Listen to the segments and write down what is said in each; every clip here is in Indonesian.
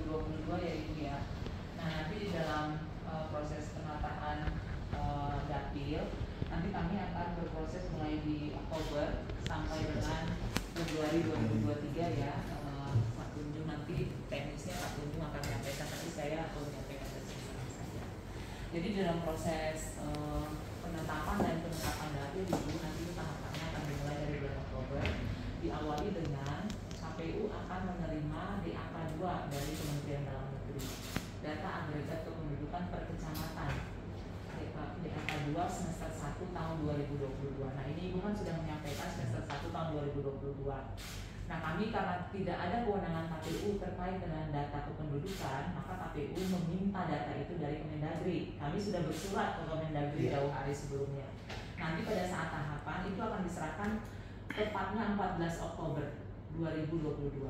2022 ya Ibu ya. Nah nanti di dalam proses penataan dapil nanti kami akan berproses mulai di Oktober sampai dengan Februari 2023 ya. Pak Tunjung nanti teknisnya Pak Tunjung akan menyampaikan, tapi saya akan menyampaikan saja. Jadi dalam proses penetapan dan penetapan dapil Ibu nanti tahapannya akan dimulai dari bulan Oktober, diawali dengan KPU akan menerima DAK 2 dari Kementerian Dalam Negeri, data agregat kependudukan per kecamatan DAK 2 semester 1 tahun 2022. Nah ini Ibu kan sudah menyampaikan semester 1 tahun 2022. Nah kami karena tidak ada kewenangan KPU terkait dengan data kependudukan, maka KPU meminta data itu dari Kemendagri. Kami sudah bersurat ke Kemendagri jauh hari sebelumnya. Nanti pada saat tahapan itu akan diserahkan tepatnya 14 Oktober 2022.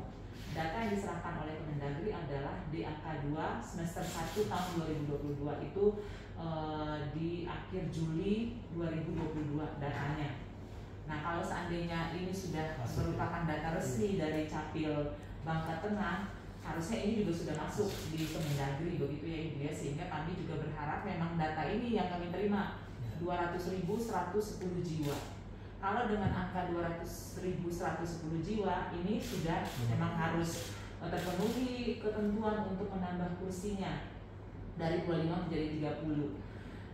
Data yang diserahkan oleh Kemendagri adalah DAK 2 semester 1 tahun 2022 itu di akhir Juli 2022 datanya. Nah kalau seandainya ini sudah merupakan data resmi dari Capil Bangka Tengah, harusnya ini juga sudah masuk di Kemendagri begitu ya Ibu ya, sehingga kami juga berharap memang data ini yang kami terima 200.110 jiwa. Kalau dengan angka 200.110 jiwa ini sudah memang harus terpenuhi ketentuan untuk menambah kursinya dari 25 menjadi 30.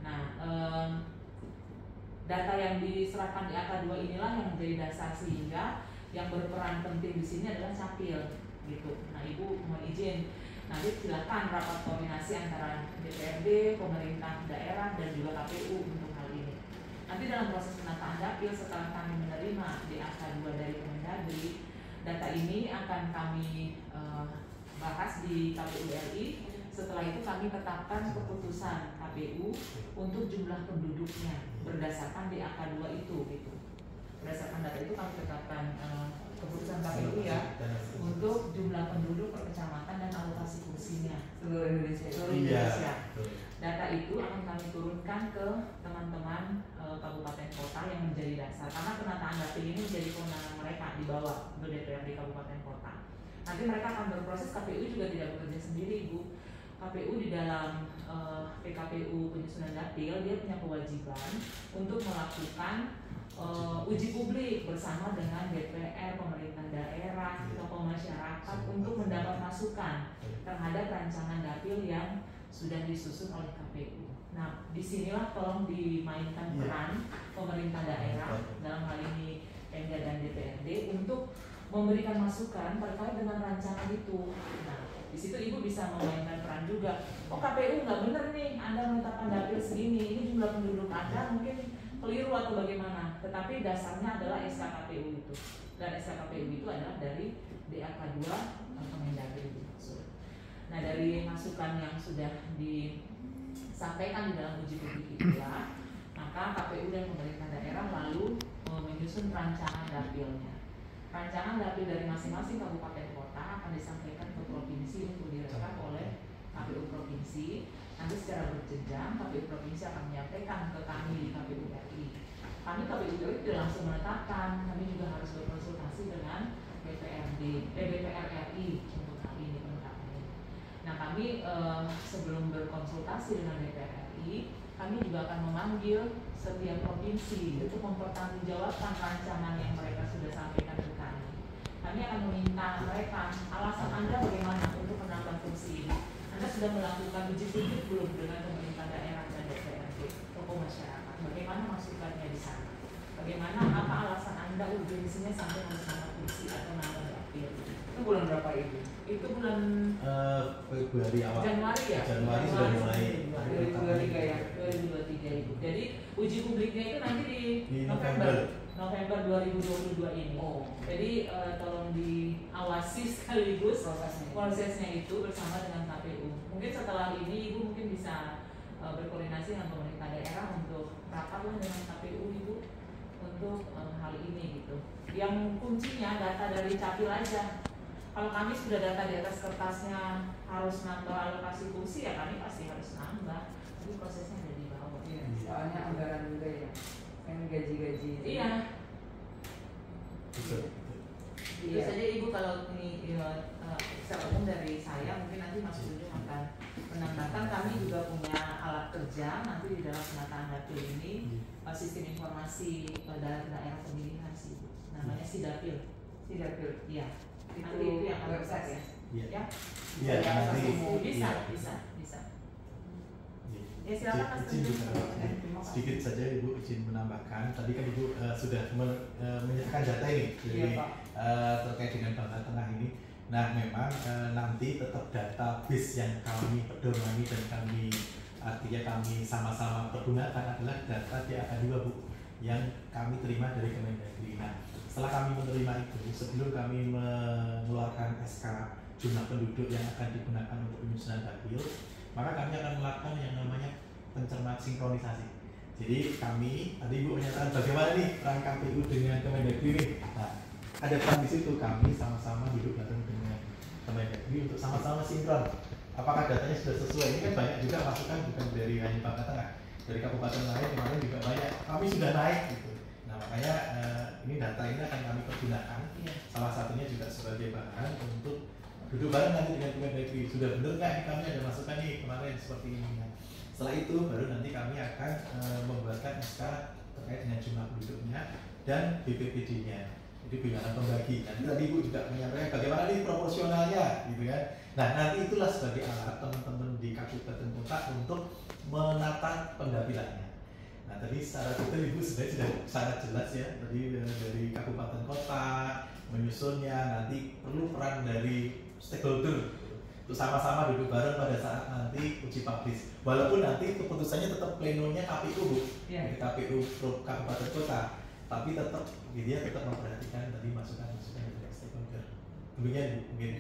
Nah data yang diserahkan di angka 2 inilah yang menjadi dasar, sehingga yang berperan penting di sini adalah Capil gitu. Nah Ibu mohon izin nanti silakan rapat koordinasi antara DPRD, pemerintah daerah dan juga KPU untuk hal ini. Nanti dalam proses penataan dapil setelah kami menerima DAK 2 dari Kemendagri, data ini akan kami bahas di KPU RI. Setelah itu kami tetapkan keputusan KPU untuk jumlah penduduknya berdasarkan DAK 2 itu gitu. Berdasarkan data itu kami tetapkan keputusan KPU ya untuk jumlah penduduk per kecamatan dan alokasi kursinya seluruh Indonesia. Data itu akan kami turunkan ke teman-teman kabupaten kota yang menjadi dasar, karena penataan dapil ini menjadi kewenangan mereka di bawah untuk DPRD kabupaten kota. Nanti mereka akan berproses, KPU juga tidak bekerja sendiri Ibu. KPU di dalam PKPU penyusunan dapil dia punya kewajiban untuk melakukan uji publik bersama dengan DPR, pemerintah daerah, tokoh masyarakat untuk mendapat masukan terhadap rancangan dapil yang sudah disusun oleh KPU. Nah, disinilah tolong dimainkan peran pemerintah daerah dalam hal ini Pemda dan DPRD untuk memberikan masukan terkait dengan rancangan itu. Nah, di situ Ibu bisa memainkan peran juga. Oh KPU nggak bener nih, Anda menetapkan dapil segini, ini jumlah penduduk Anda mungkin keliru atau bagaimana. Tetapi dasarnya adalah SKKPU itu. Dan SKKPU itu adalah dari DAK 2 Kemendagri dimaksud. Nah dari masukan yang sudah disampaikan di dalam uji publik itulah, maka KPU dan pemerintah daerah lalu menyusun rancangan dapilnya. Rancangan dapil dari masing-masing kabupaten kota akan disampaikan ke provinsi untuk direkap oleh KPU provinsi. Nanti secara berjenjang KPU provinsi akan menyampaikan ke kami di KPU RI. Kami KPU RI tidak langsung menetapkan, kami juga harus berkonsultasi dengan DPR RI untuk hal ini penetapannya. Nah kami sebelum berkonsultasi dengan DPR RI, kami juga akan memanggil setiap provinsi untuk mempertanggungjawabkan rancangan yang mereka sudah sampaikan ke kami. Kami akan meminta mereka, alasan Anda bagaimana untuk menambah kursi ini? Anda sudah melakukan uji publik belum dengan pemerintah daerah dan DPRD, tokoh masyarakat? Bagaimana masukannya di sana? Bagaimana apa alasan Anda urgensinya sampai harus nambah kursi atau nambah dapil? Itu bulan berapa Ibu? Itu bulan Februari awal. Januari ya? Januari sudah mulai 2023 ya, 2023 Ibu. Jadi uji publiknya itu nanti di November 2022 ini. Oh. Jadi tolong diawasi sekaligus prosesnya itu bersama dengan KPU. Mungkin setelah ini Ibu mungkin bisa berkoordinasi dengan pemerintah daerah untuk rapatlah dengan KPU Ibu untuk hal ini gitu. Yang kuncinya data dari Capil aja. Kalau kami sudah data di atas kertasnya harus nambah alokasi kursi ya kami pasti harus nambah. Jadi prosesnya ada di bawah. Iya, soalnya anggaran juga ya, kan gaji-gaji. Iya. Betul. Itu saja Ibu kalau ini secara umum dari saya, mungkin nanti Mas Ujung akan menambahkan. Kami juga punya alat kerja nanti di dalam penataan dapil ini, sistem informasi daerah pemilihan sih, namanya Sidapil. Iya. Nanti itu yang akan website ya. Iya. Ya. Iya, Bisa nanti. bisa, Iya. bisa. Iya. Ya silakan Mas Izin Ujung. juga, sedikit saja Ibu izin menambahkan. Tadi kan Ibu sudah menyertakan data ini Iya, jadi Pak. terkait dengan Bangka Tengah ini. Nah, memang nanti tetap database yang kami pedomani dan artinya kami sama-sama pergunakan adalah data DAK2 Bu, yang kami terima dari Kemendagri. Nah, setelah kami menerima itu, sebelum kami mengeluarkan SK jumlah penduduk yang akan digunakan untuk penyusunan dapil, maka kami akan melakukan yang namanya pencermat sinkronisasi. Jadi kami, tadi Ibu menyatakan bagaimana nih peran KPU dengan Kemendagri ini. Nah, ada peran di situ, kami sama-sama duduk bareng dengan Kemendagri untuk sama-sama sinkron. Apakah datanya sudah sesuai? Ini kan banyak juga masukan, bukan dari hanya Bangka Tengah, dari kabupaten lain kemarin juga banyak. Kami sudah naik gitu. Nah, makanya ini data ini akan kami pergunakan. Salah satunya juga sebagai bahan untuk duduk bareng nanti dengan Kemendagri. Sudah benar nggak nih, kami ada masukan nih kemarin seperti ini. Nah, setelah itu baru nanti kami akan membuatkan SK terkait dengan jumlah penduduknya dan BPPD-nya. Jadi bilangan pembagi. Nanti tadi Ibu juga menyampaikan bagaimana nih proporsionalnya, gitu kan. Nah, nanti itulah sebagai alat teman-teman di kabupaten kota untuk menata pendapilannya. Nah, tadi secara detail Ibu sudah sangat jelas ya. Tadi dari kabupaten kota menyusunnya, nanti perlu peran dari stakeholder untuk sama-sama duduk bareng pada saat nanti uji publish. Walaupun nanti keputusannya tetap plenonya KPU Bu, Iya. KPU kabupaten kota, tapi tetap dia tetap memperhatikan tadi masukan-masukan dari stakeholder. Dulunya mungkin